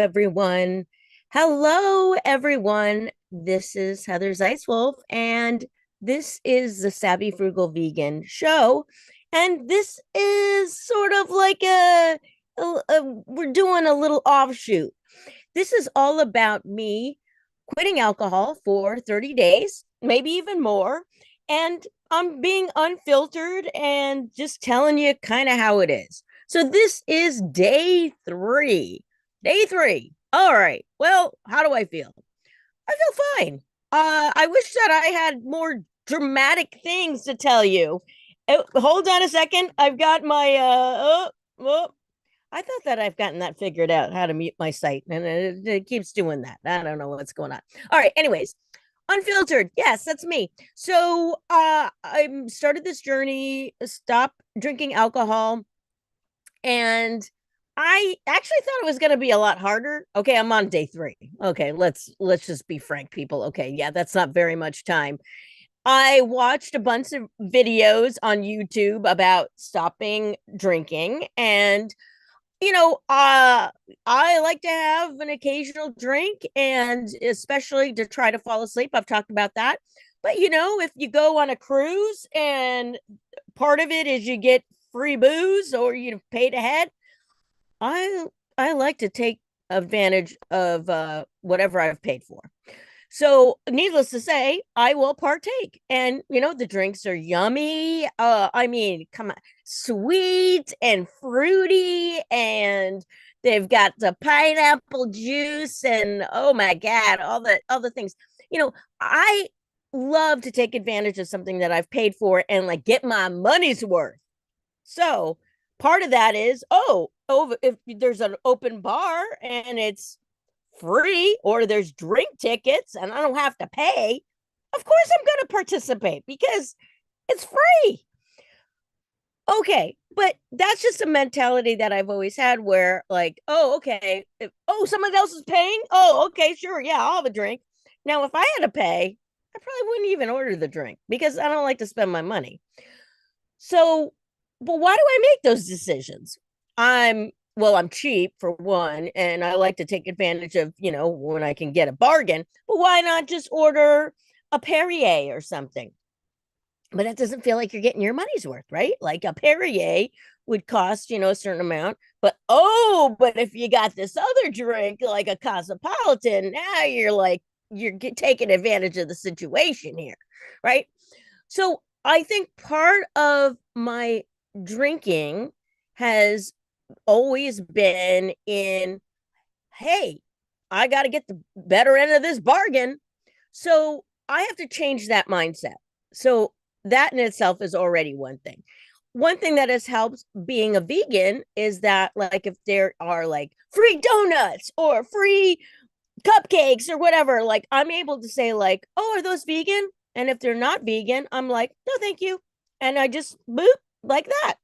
everyone. Hello, everyone. This is Heather Zeiswolf, and this is the Savvy Frugal Vegan show. And this is sort of like we're doing a little offshoot. This is all about me quitting alcohol for 30 days, maybe even more. And I'm being unfiltered and just telling you kind of how it is. So this is day three. Day three. All right. Well, how do I feel? I feel fine. I wish that I had more dramatic things to tell you. Hold on a second. I've got my I thought that I've gotten that figured out how to mute my site, and it keeps doing that. I don't know what's going on. All right. Anyways, Unfiltered. Yes, that's me. So I started this journey, stop drinking alcohol, and I actually thought it was going to be a lot harder. Okay, I'm on day 3. Okay, let's just be frank, people. Okay, yeah, that's not very much time. I watched a bunch of videos on YouTube about stopping drinking, and I like to have an occasional drink, and especially to try to fall asleep. I've talked about that. But if you go on a cruise and part of it is you get free booze or you paid ahead, I I like to take advantage of whatever I've paid for. So, needless to say, I will partake. And, the drinks are yummy. I mean, come on, sweet and fruity. And they've got the pineapple juice. And oh my God, all the things. I love to take advantage of something that I've paid for and like get my money's worth. So, part of that is, if there's an open bar and it's free or there's drink tickets and I don't have to pay, of course I'm going to participate because it's free. Okay, but that's just a mentality that I've always had where like, oh, okay, someone else is paying. Oh, okay, sure. Yeah, I'll have a drink. Now, if I had to pay, I probably wouldn't even order the drink because I don't like to spend my money. So, but why do I make those decisions? I'm cheap for one, and I like to take advantage of, when I can get a bargain. But why not just order a Perrier or something? But it doesn't feel like you're getting your money's worth, right? Like a Perrier would cost, a certain amount. But if you got this other drink, like a Cosmopolitan, now you're taking advantage of the situation here, right? So I think part of my drinking has always been in, hey, I got to get the better end of this bargain. So I have to change that mindset. So that in itself is already one thing. One thing that has helped being a vegan is that, like, if there are like free donuts or free cupcakes or whatever, like, I'm able to say, like, oh, are those vegan? And if they're not vegan, I'm like, no, thank you. And I just boop like that.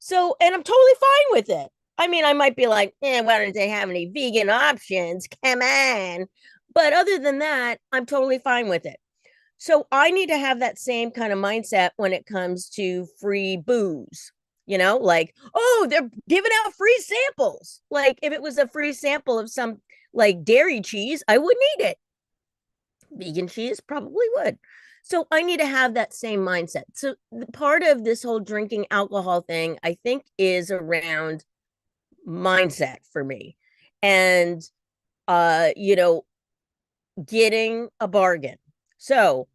So, and I'm totally fine with it. I mean, I might be like, why don't they have any vegan options? Come on. But other than that, I'm totally fine with it. So I need to have that same kind of mindset when it comes to free booze. Like, oh, they're giving out free samples. Like, if it was a free sample of some like dairy cheese, I wouldn't eat it. Vegan cheese probably would. So I need to have that same mindset. So part of this whole drinking alcohol thing, I think, is around mindset for me. And getting a bargain. So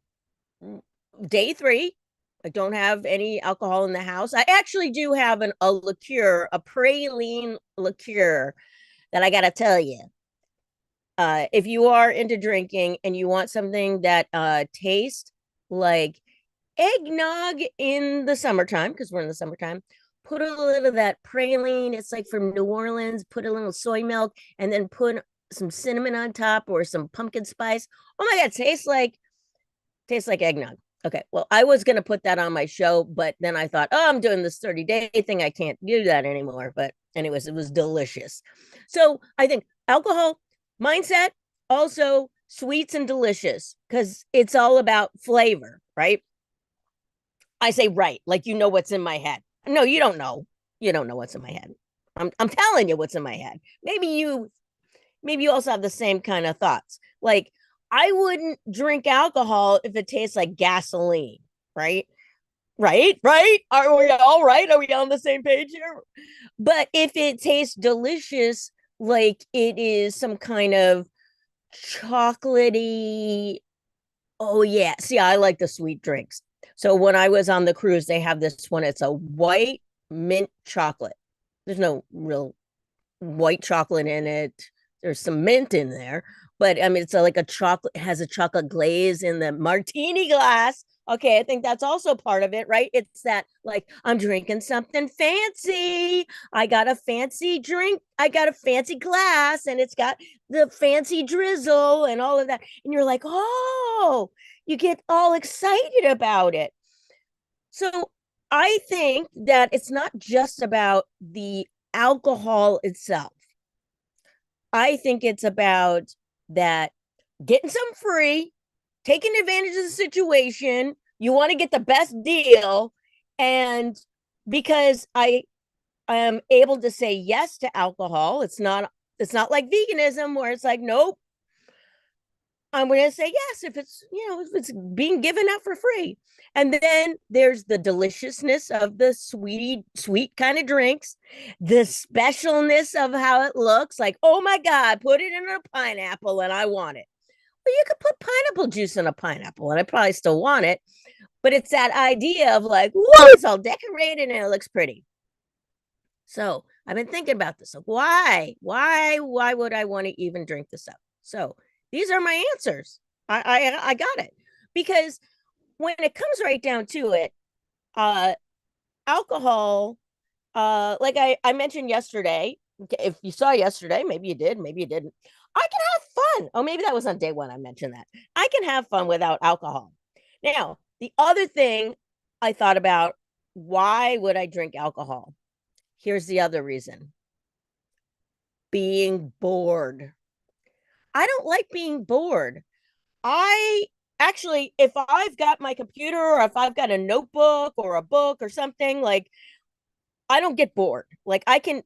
day 3, I don't have any alcohol in the house. I actually do have a liqueur, a praline liqueur that I got to tell you. If you are into drinking and you want something that tastes like eggnog in the summertime, because we're in the summertime, put a little of that praline. It's like from New Orleans. Put a little soy milk and then put some cinnamon on top or some pumpkin spice. Oh my God, tastes like eggnog. Okay, well, I was gonna put that on my show, but then I thought, oh, I'm doing this 30-day thing. I can't do that anymore. But anyways, it was delicious. So I think alcohol, mindset, also sweets and delicious, because it's all about flavor, right? I say right, like what's in my head. No, you don't know. You don't know what's in my head. I'm telling you what's in my head. maybe you also have the same kind of thoughts. Like, I wouldn't drink alcohol if it tastes like gasoline, right? Right. Are we all right? Are we on the same page here? But if it tastes delicious, like it is some kind of chocolatey, oh yeah. See, I like the sweet drinks. So when I was on the cruise, they have this one. It's a white mint chocolate. There's no real white chocolate in it. There's some mint in there, but I mean, it's like a chocolate, it has a chocolate glaze in the martini glass. Okay, I think that's also part of it, right? It's that like I'm drinking something fancy. I got a fancy drink. I got a fancy glass, and it's got the fancy drizzle and all of that. And you're like, oh, you get all excited about it. So I think that it's not just about the alcohol itself. I think it's about that getting some free, taking advantage of the situation. You want to get the best deal. And because I am able to say yes to alcohol, it's not like veganism where it's like, nope, I'm going to say yes if it's, if it's being given out for free. And then there's the deliciousness of the sweet kind of drinks, the specialness of how it looks like, oh my God, put it in a pineapple and I want it. Well, you could put pineapple juice in a pineapple and I probably still want it. But it's that idea of like, whoa, it's all decorated and it looks pretty. So I've been thinking about this. Like, why would I want to even drink this up? So these are my answers. I got it. Because when it comes right down to it, alcohol, like I mentioned yesterday, if you saw yesterday, maybe you did, maybe you didn't. I can have fun. Oh, maybe that was on day one. I mentioned that. I can have fun without alcohol. Now, the other thing I thought about, why would I drink alcohol? Here's the other reason. Being bored. I don't like being bored. I actually, if I've got my computer or if I've got a notebook or a book or something, like I don't get bored. Like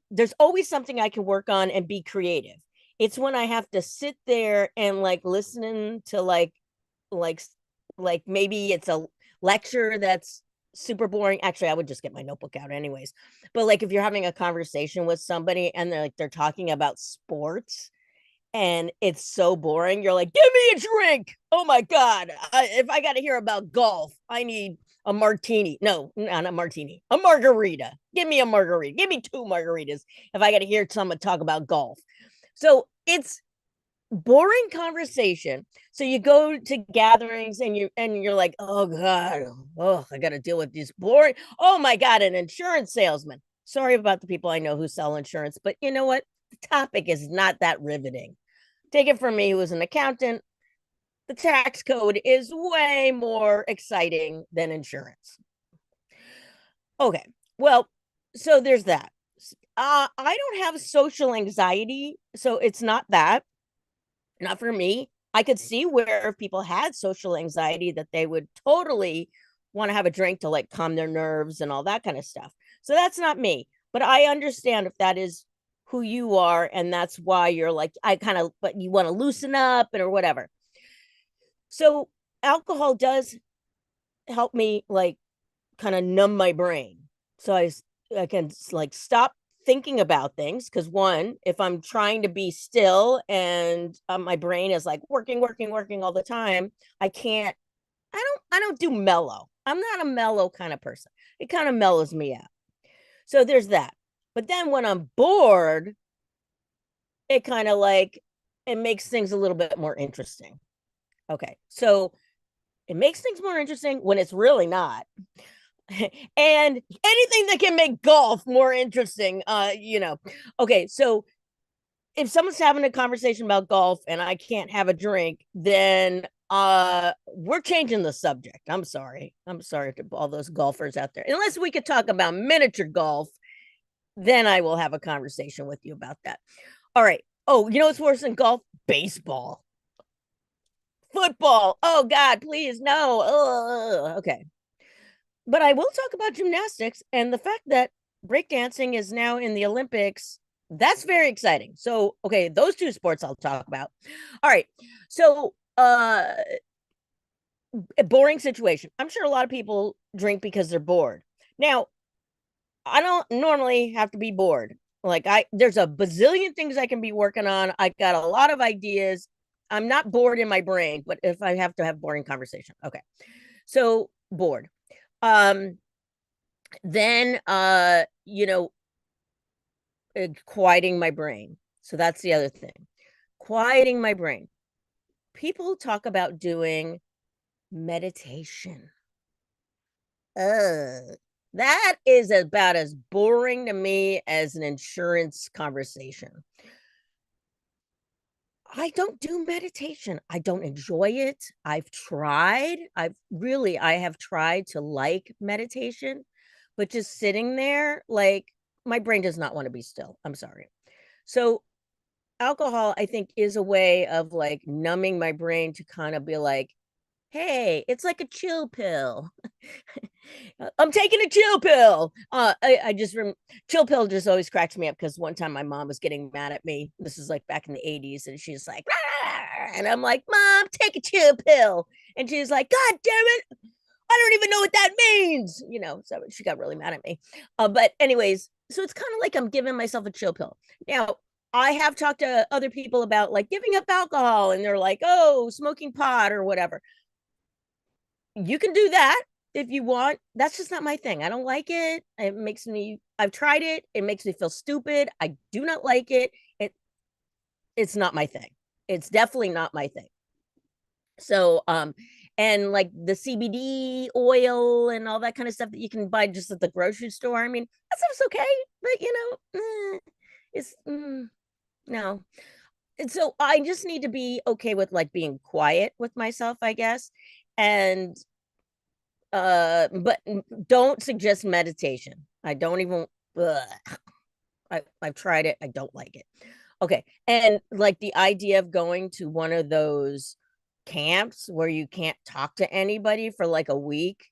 there's always something I can work on and be creative. It's when I have to sit there and like listening to like like maybe it's a lecture that's super boring. Actually, I would just get my notebook out anyways. But like if you're having a conversation with somebody and they're talking about sports and it's so boring, you're like, give me a drink. Oh my God. If I got to hear about golf, I need a martini. No, not a martini, a margarita. Give me a margarita. Give me 2 margaritas if I got to hear someone talk about golf. So it's boring conversation. So you go to gatherings and you're like, oh God, oh, I got to deal with these boring. Oh my God, an insurance salesman. Sorry about the people I know who sell insurance, but you know what? The topic is not that riveting. Take it from me, who is an accountant. The tax code is way more exciting than insurance. Okay, well, so there's that. I don't have social anxiety, so it's not that. Not for me. I could see where if people had social anxiety that they would totally want to have a drink to like calm their nerves and all that kind of stuff. So that's not me. But I understand if that is who you are and that's why you're like but you want to loosen up or whatever. So alcohol does help me like kind of numb my brain. So I can like stop thinking about things because one, if I'm trying to be still and my brain is like working all the time, I don't do mellow. I'm not a mellow kind of person. It kind of mellows me out. So there's that. But then when I'm bored, it kind of like it makes things a little bit more interesting. Okay. So it makes things more interesting when it's really not. And anything that can make golf more interesting, Okay, so if someone's having a conversation about golf and I can't have a drink, then we're changing the subject. I'm sorry to all those golfers out there. Unless we could talk about miniature golf, then I will have a conversation with you about that. All right. Oh, you know what's worse than golf? Baseball. Football. Oh God, please no. Okay. But I will talk about gymnastics and the fact that breakdancing is now in the Olympics That's very exciting. So, okay, those two sports I'll talk about. All right. So, a boring situation. I'm sure a lot of people drink because they're bored. Now, I don't normally have to be bored. Like there's a bazillion things I can be working on. I got a lot of ideas. I'm not bored in my brain, but if I have to have boring conversation. Okay. So, bored. Um then quieting my brain. So that's the other thing. Quieting my brain. People talk about doing meditation. That is about as boring to me as an insurance conversation. I don't do meditation. I don't enjoy it. I have tried to like meditation, but just sitting there, like my brain does not want to be still. I'm sorry. So alcohol, I think, is a way of like numbing my brain to kind of be like, hey, it's like a chill pill. I'm taking a chill pill. I just chill pill just always cracks me up because one time my mom was getting mad at me. This is like back in the 80s, and she's like, "Rah!" And I'm like, Mom, take a chill pill. And she's like, God damn it, I don't even know what that means. So she got really mad at me. But anyways, so it's kind of like I'm giving myself a chill pill. Now, I have talked to other people about like giving up alcohol, and they're like, oh, smoking pot or whatever. You can do that if you want. That's just not my thing. I don't like it. I've tried it. It makes me feel stupid. I do not like it. It's not my thing. It's definitely not my thing. So, and like the CBD oil and all that kind of stuff that you can buy just at the grocery store. I mean, that stuff's okay, but it's no. And so I just need to be okay with like being quiet with myself, I guess. And but don't suggest meditation. I don't even I've tried it. I don't like it. Okay. And like the idea of going to one of those camps where you can't talk to anybody for like a week,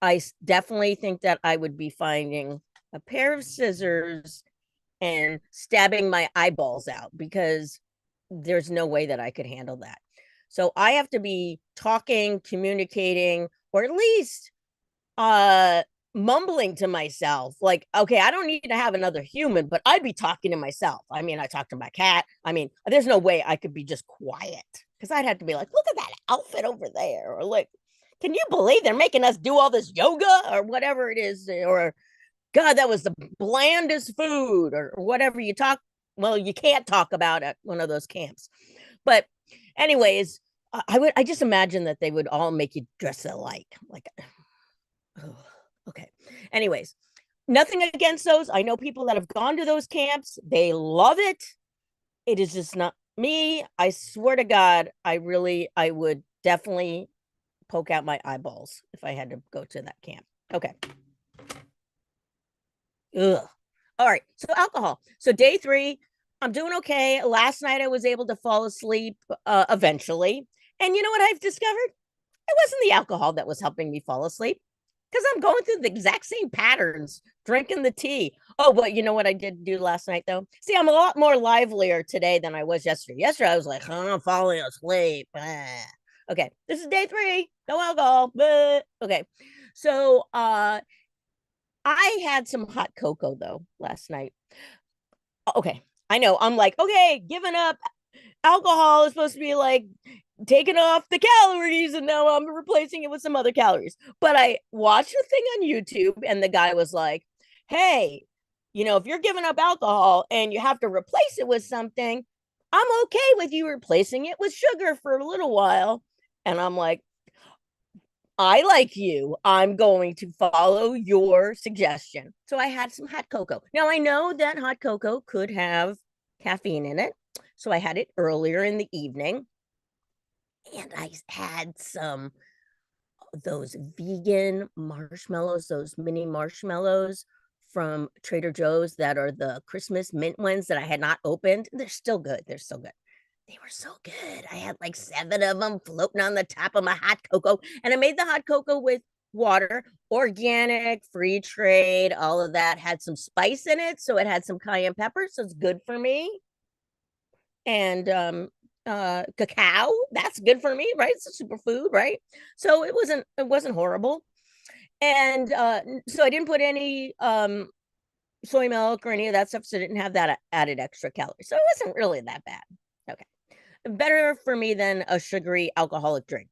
I definitely think that I would be finding a pair of scissors and stabbing my eyeballs out because there's no way that I could handle that. So I have to be talking, communicating, or at least mumbling to myself. Like, okay, I don't need to have another human, but I'd be talking to myself. I mean, I talk to my cat. I mean, there's no way I could be just quiet because I'd have to be like, look at that outfit over there, or like, can you believe they're making us do all this yoga or whatever it is, or God, that was the blandest food, or whatever you talk. Well, you can't talk about at one of those camps. But anyways, I just imagine that they would all make you dress alike. Like, oh, okay. Anyways, nothing against those. I know people that have gone to those camps. They love it. It is just not me. I swear to God, I would definitely poke out my eyeballs if I had to go to that camp. Okay. Ugh. All right. So alcohol. So day 3, I'm doing okay. Last night I was able to fall asleep eventually. And you know what I've discovered? It wasn't the alcohol that was helping me fall asleep because I'm going through the exact same patterns, drinking the tea. Oh, but you know what I did do last night though? See, I'm a lot more livelier today than I was yesterday. Yesterday I was like, I'm falling asleep. Okay, this is day 3, no alcohol. Okay, so I had some hot cocoa though last night. Okay, I know. I'm like, okay, giving up alcohol is supposed to be like taking off the calories, and now I'm replacing it with some other calories. But I watched a thing on YouTube, and the guy was like, hey, if you're giving up alcohol and you have to replace it with something, I'm okay with you replacing it with sugar for a little while. And I'm like, I like you. I'm going to follow your suggestion. So I had some hot cocoa. Now I know that hot cocoa could have caffeine in it. So I had it earlier in the evening. And I had some of those vegan marshmallows, those mini marshmallows from Trader Joe's that are the Christmas mint ones that I had not opened. They're still good. They're still good. They were so good. I had like 7 of them floating on the top of my hot cocoa. And I made the hot cocoa with water, organic, free trade, all of that. Had some spice in it, so it had some cayenne pepper, so it's good for me. And cacao, that's good for me, right? It's a superfood, right? So it wasn't horrible. And so I didn't put any soy milk or any of that stuff, so I didn't have that added extra calories. So it wasn't really that bad. Okay. Better for me than a sugary alcoholic drink.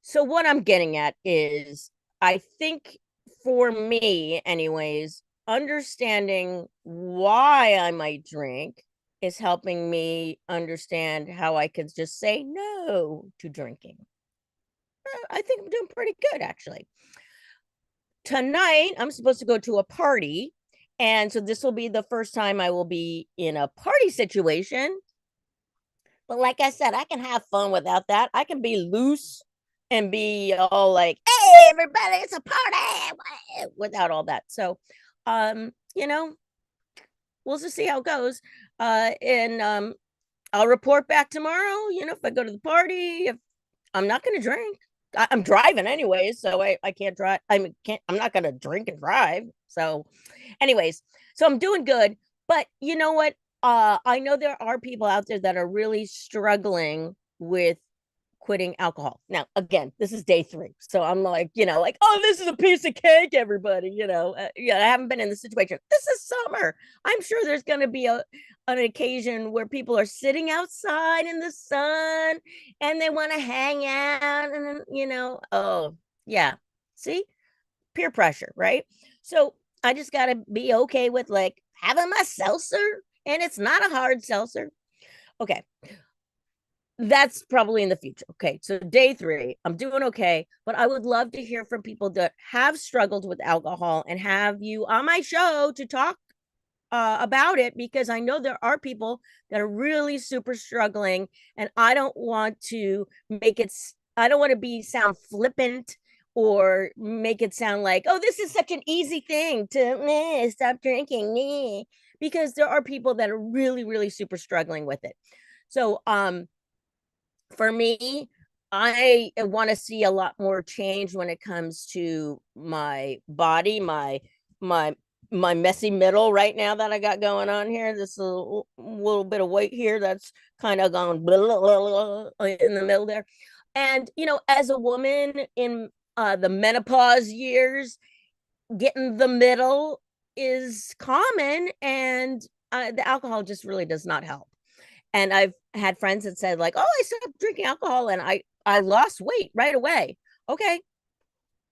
So what I'm getting at is, I think for me anyways, understanding why I might drink is helping me understand how I could just say no to drinking. I think I'm doing pretty good, actually. Tonight, I'm supposed to go to a party. And so this will be the first time I will be in a party situation. But like I said, I can have fun without that. I can be loose and be all like, hey, everybody, it's a party without all that. So, you know, we'll just see how it goes. And I'll report back tomorrow, if I go to the party, if I'm not going to drink. I'm driving anyways, so I can't drive. I'm not going to drink and drive. So, anyways, so I'm doing good. But you know what? I know there are people out there that are really struggling with quitting alcohol. Now, again, this is day 3. So I'm like, oh, this is a piece of cake, everybody, yeah, I haven't been in this situation. This is summer. I'm sure there's going to be an occasion where people are sitting outside in the sun and they want to hang out and then, oh, yeah. See? Peer pressure, right? So I just got to be okay with like having my seltzer, and it's not a hard seltzer. Okay, that's probably in the future. Okay, so day 3, I'm doing okay, but I would love to hear from people that have struggled with alcohol and have you on my show to talk about it, because I know there are people that are really super struggling, and I don't want to sound flippant or make it sound like, oh, this is such an easy thing to stop drinking, because there are people that are really, really super struggling with it. So, for me, I want to see a lot more change when it comes to my body, my messy middle right now that I got going on here. This little bit of weight here that's kind of gone blah, blah, blah, blah, in the middle there. And as a woman in the menopause years, getting the middle is common, and the alcohol just really does not help. And I've had friends that said like, oh, I stopped drinking alcohol and I lost weight right away. Okay.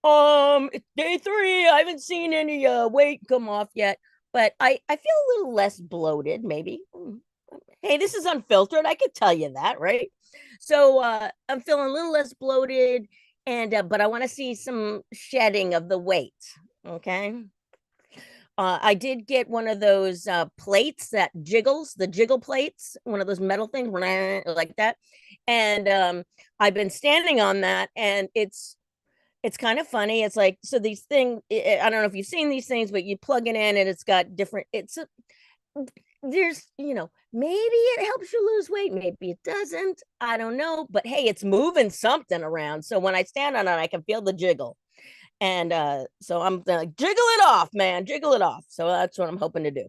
It's day 3. I haven't seen any weight come off yet, but I feel a little less bloated, maybe. Hey, this is Unfiltered. I could tell you that, right? So I'm feeling a little less bloated, and but I want to see some shedding of the weight. Okay. I did get one of those plates that jiggles, the jiggle plates, one of those metal things like that. And I've been standing on that, and it's kind of funny. It's like, so these things, I don't know if you've seen these things, but you plug it in and it's got different, there's, maybe it helps you lose weight, maybe it doesn't. I don't know. But hey, it's moving something around. So when I stand on it, I can feel the jiggle. And so I'm gonna jiggle it off, man, jiggle it off. So that's what I'm hoping to do.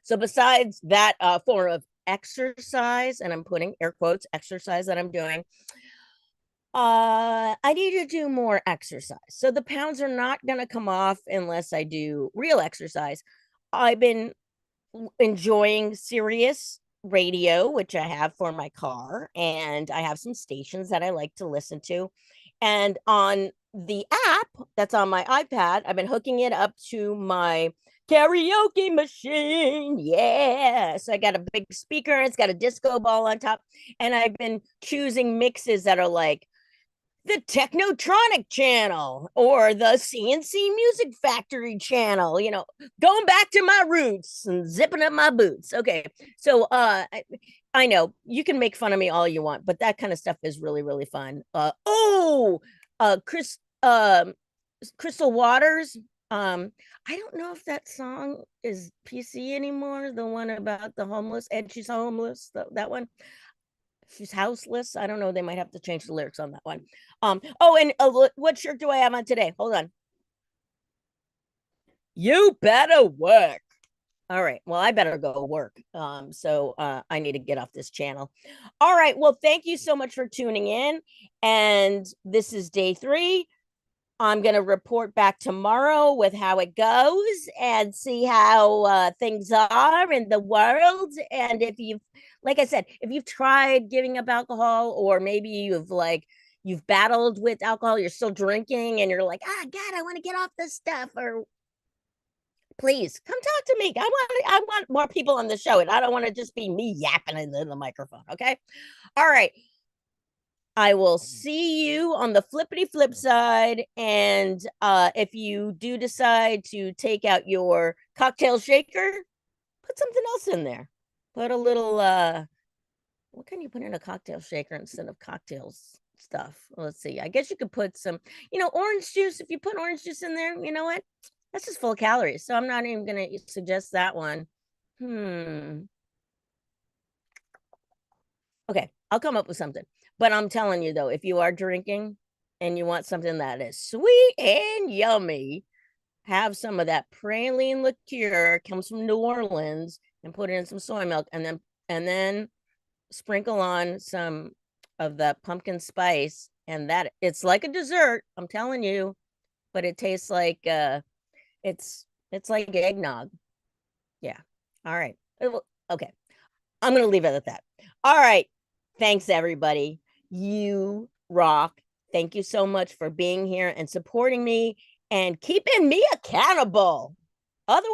So besides that form of exercise, and I'm putting air quotes, exercise that I'm doing, I need to do more exercise. So the pounds are not gonna come off unless I do real exercise. I've been enjoying Sirius radio, which I have for my car, and I have some stations that I like to listen to. And on the app that's on my iPad, I've been hooking it up to my karaoke machine. Yeah. So I got a big speaker, and it's got a disco ball on top. And I've been choosing mixes that are like the Technotronic channel or the C&C Music Factory channel, going back to my roots and zipping up my boots. Okay. So I know you can make fun of me all you want, but that kind of stuff is really, really fun. Crystal Waters. I don't know if that song is PC anymore. The one about the homeless, and she's homeless. That one. she's houseless. I don't know. They might have to change the lyrics on that one. Oh, and what shirt do I have on today? Hold on. You better work. All right. Well, I better go work. So I need to get off this channel. All right. Well, thank you so much for tuning in. And this is day 3. I'm going to report back tomorrow with how it goes and see how things are in the world. And if you've, like I said, if you've tried giving up alcohol, or maybe you've battled with alcohol, you're still drinking and you're like, God, I want to get off this stuff, or please come talk to me. I want more people on the show, and I don't want to just be me yapping in the microphone. Okay. All right. I will see you on the flippity flip side. And if you do decide to take out your cocktail shaker, put something else in there. Put a little what can you put in a cocktail shaker instead of cocktails stuff? Let's see. I guess you could put some, orange juice. If you put orange juice in there, you know what? That's just full of calories. So I'm not even gonna suggest that one. Okay, I'll come up with something. But I'm telling you though, if you are drinking and you want something that is sweet and yummy, have some of that praline liqueur, comes from New Orleans, and put it in some soy milk, and then sprinkle on some of that pumpkin spice, and that it's like a dessert, I'm telling you, but it tastes like it's like eggnog. Yeah. All right. Okay. I'm going to leave it at that. All right. Thanks, everybody. You rock. Thank you so much for being here and supporting me and keeping me accountable. Otherwise,